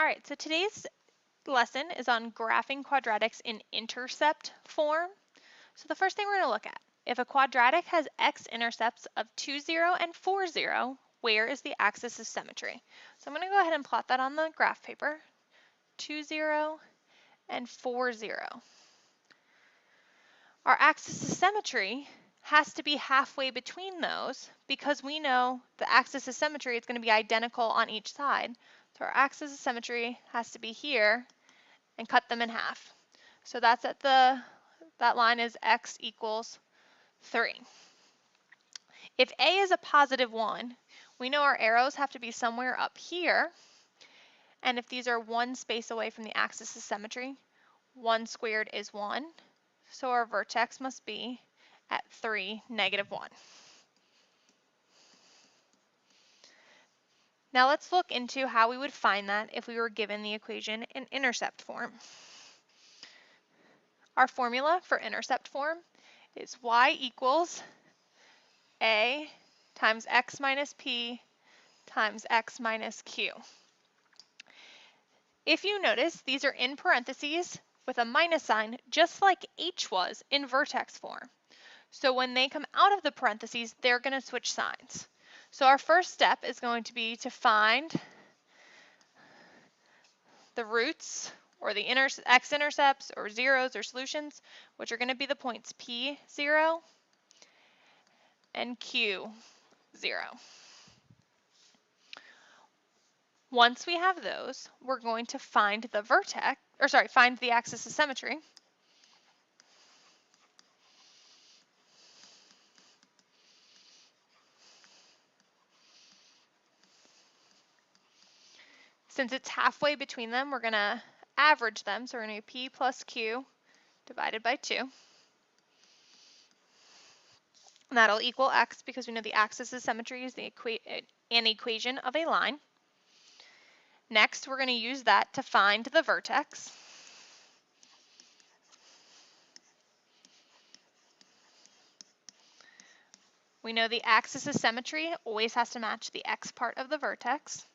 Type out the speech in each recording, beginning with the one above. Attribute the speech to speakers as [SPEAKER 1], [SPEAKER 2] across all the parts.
[SPEAKER 1] All right, so today's lesson is on graphing quadratics in intercept form. So the first thing we're going to look at, if a quadratic has x-intercepts of 2, 0, and 4, 0, where is the axis of symmetry? So I'm going to go ahead and plot that on the graph paper, 2, 0, and 4, 0. Our axis of symmetry has to be halfway between those because we know the axis of symmetry is going to be identical on each side. So our axis of symmetry has to be here and cut them in half. So that's at that line is x equals 3. If a is a positive 1, we know our arrows have to be somewhere up here. And if these are one space away from the axis of symmetry, 1 squared is 1. So our vertex must be at 3, -1. Now let's look into how we would find that if we were given the equation in intercept form. Our formula for intercept form is y equals a times x minus p times x minus q. If you notice, these are in parentheses with a minus sign, just like h was in vertex form. So when they come out of the parentheses, they're going to switch signs. So our first step is going to be to find the roots or the x-intercepts or zeros or solutions, which are going to be the points p0 and q0. Once we have those, we're going to find the find the axis of symmetry. Since it's halfway between them, we're going to average them. So we're going to do p plus q divided by 2. And that'll equal x because we know the axis of symmetry is an equation of a line. Next, we're going to use that to find the vertex. We know the axis of symmetry always has to match the x part of the vertex.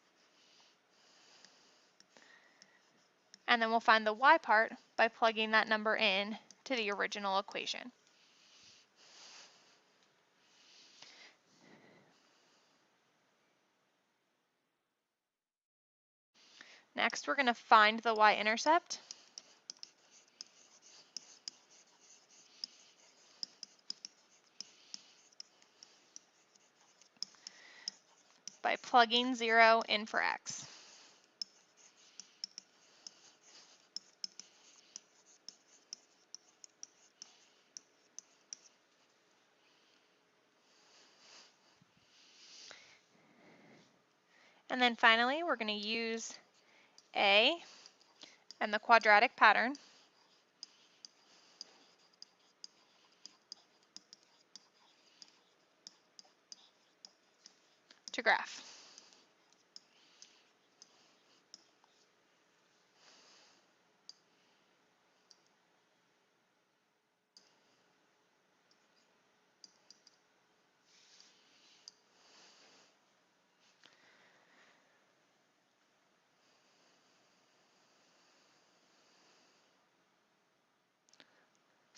[SPEAKER 1] And then we'll find the y part by plugging that number in to the original equation. Next, we're going to find the y-intercept. By plugging 0 in for x. And then finally, we're going to use A and the quadratic pattern to graph.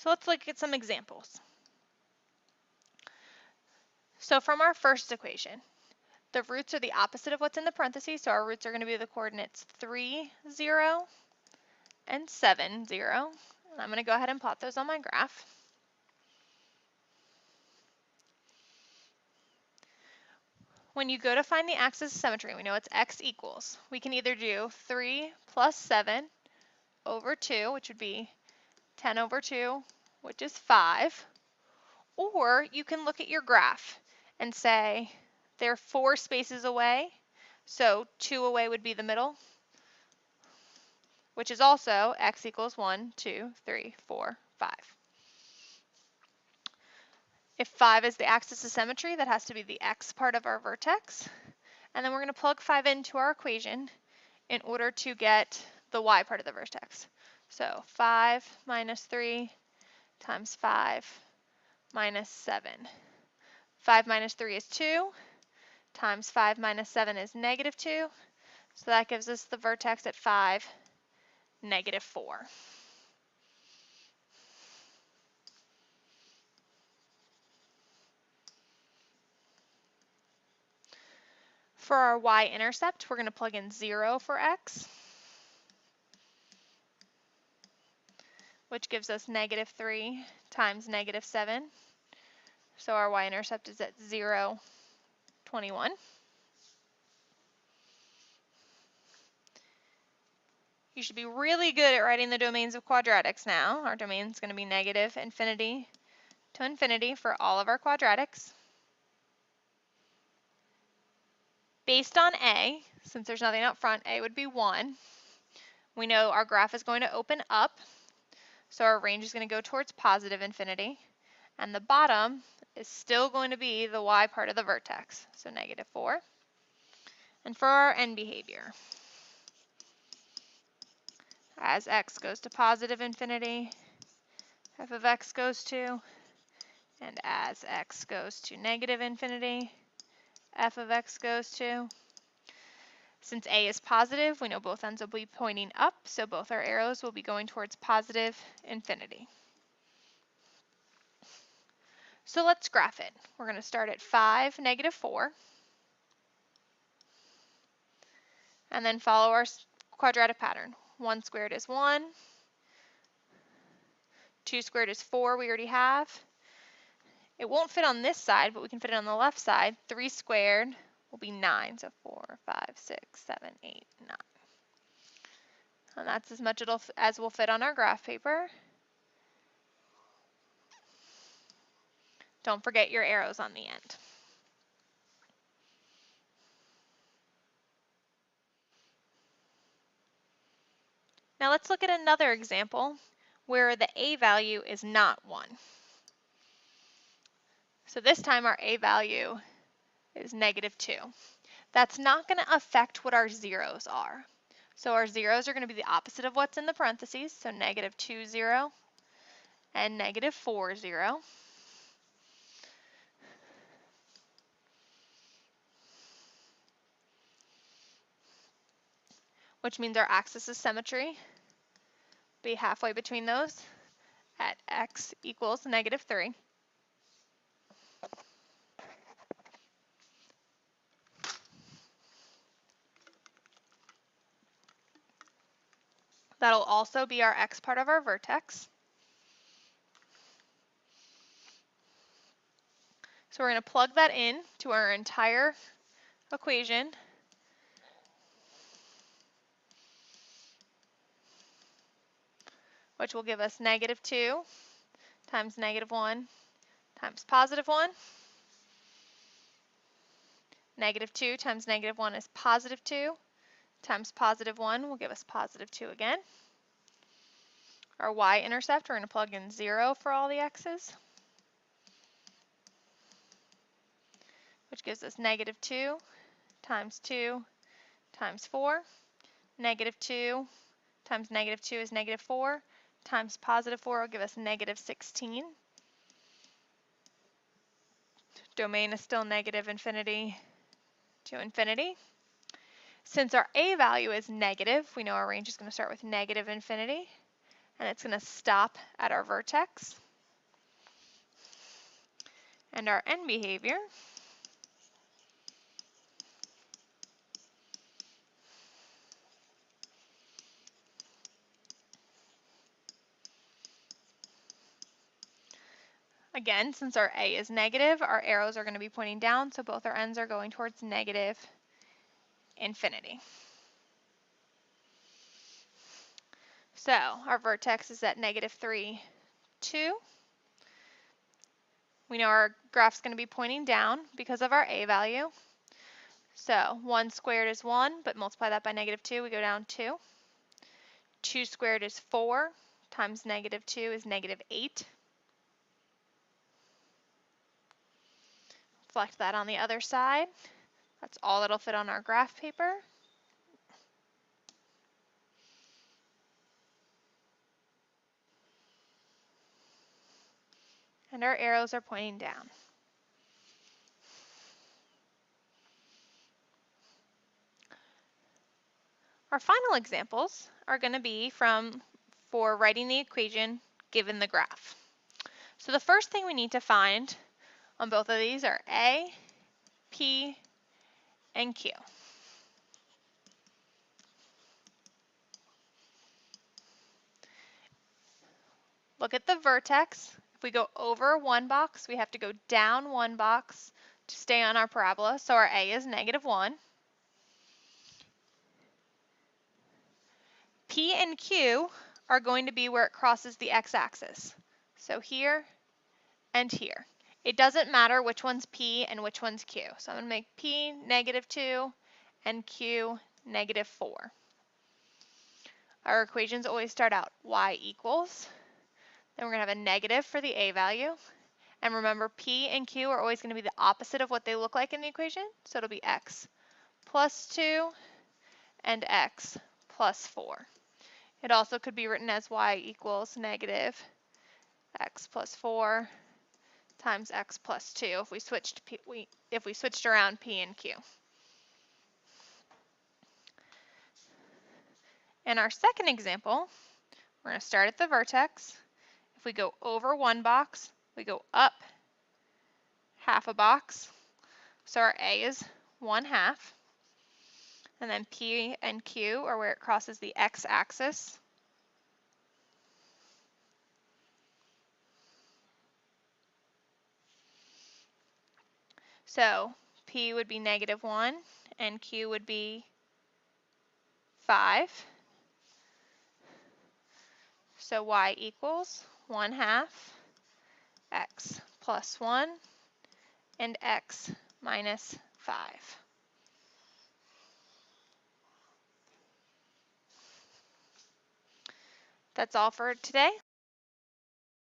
[SPEAKER 1] So let's look at some examples. So from our first equation, the roots are the opposite of what's in the parentheses, so our roots are going to be the coordinates 3, 0, and 7, 0. And I'm going to go ahead and plot those on my graph. When you go to find the axis of symmetry, we know it's x equals. We can either do 3 plus 7 over 2, which would be 10 over 2, which is 5. Or you can look at your graph and say they're 4 spaces away, so 2 away would be the middle, which is also x equals 1, 2, 3, 4, 5. If 5 is the axis of symmetry, that has to be the x part of our vertex. And then we're going to plug 5 into our equation in order to get the y part of the vertex. So 5 minus 3 times 5 minus 7. 5 minus 3 is 2, times 5 minus 7 is -2, So that gives us the vertex at 5, -4. For our y-intercept, we're going to plug in 0 for x, which gives us -3 times -7. So our y-intercept is at 0, 21. You should be really good at writing the domains of quadratics now. Our domain is going to be -infinity to infinity for all of our quadratics. Based on a, since there's nothing up front, a would be 1. We know our graph is going to open up, so our range is going to go towards positive infinity. And the bottom is still going to be the y part of the vertex, so -4. And for our end behavior, as x goes to positive infinity, f of x goes to, and as x goes to negative infinity, f of x goes to. Since a is positive, we know both ends will be pointing up, so both our arrows will be going towards positive infinity. So let's graph it. We're going to start at 5, -4, and then follow our quadratic pattern. 1 squared is 1, 2 squared is 4, we already have. It won't fit on this side, but we can fit it on the left side. 3 squared will be 9, so 4, 5, 6, 7, 8, 9. And that's as much as will fit on our graph paper. Don't forget your arrows on the end. Now let's look at another example where the a value is not 1. So this time our a value is -2. That's not going to affect what our zeros are. So our zeros are going to be the opposite of what's in the parentheses, so -2, 0, and -4, 0. Which means our axis of symmetry be halfway between those at x equals -3. That'll also be our x part of our vertex. So we're going to plug that in to our entire equation. Which will give us -2 times -1 times +1. -2 times -1 is +2 times +1 will give us +2 again. Our y-intercept, we're going to plug in 0 for all the x's, which gives us -2 times 2 times 4. -2 times -2 is -4 times +4 will give us -16. Domain is still -infinity to infinity. Since our a value is negative, we know our range is going to start with -infinity, and it's going to stop at our vertex. And our end behavior again, since our a is negative, our arrows are going to be pointing down, so both our ends are going towards -infinity. So our vertex is at -3, 2. We know our graph's going to be pointing down because of our a value. So 1 squared is 1, but multiply that by -2, we go down 2. 2 squared is 4, times -2 is -8. Reflect that on the other side. That's all that'll fit on our graph paper. And our arrows are pointing down. Our final examples are going to be for writing the equation given the graph. So the first thing we need to find on both of these are A, P, and Q. Look at the vertex. If we go over one box, we have to go down one box to stay on our parabola. So our A is -1. P and Q are going to be where it crosses the x-axis. So here and here. It doesn't matter which one's P and which one's Q. So I'm going to make P -2 and Q -4. Our equations always start out y equals. Then we're going to have a negative for the A value. And remember, P and Q are always going to be the opposite of what they look like in the equation. So it'll be x +2 and x +4. It also could be written as y equals negative x +4 times x +2 if we switched around P and Q. In our second example, we're going to start at the vertex. If we go over one box, we go up half a box. So our A is 1/2. And then P and Q are where it crosses the x-axis. So P would be -1 and Q would be 5. So y equals 1/2 x +1 and x -5. That's all for today.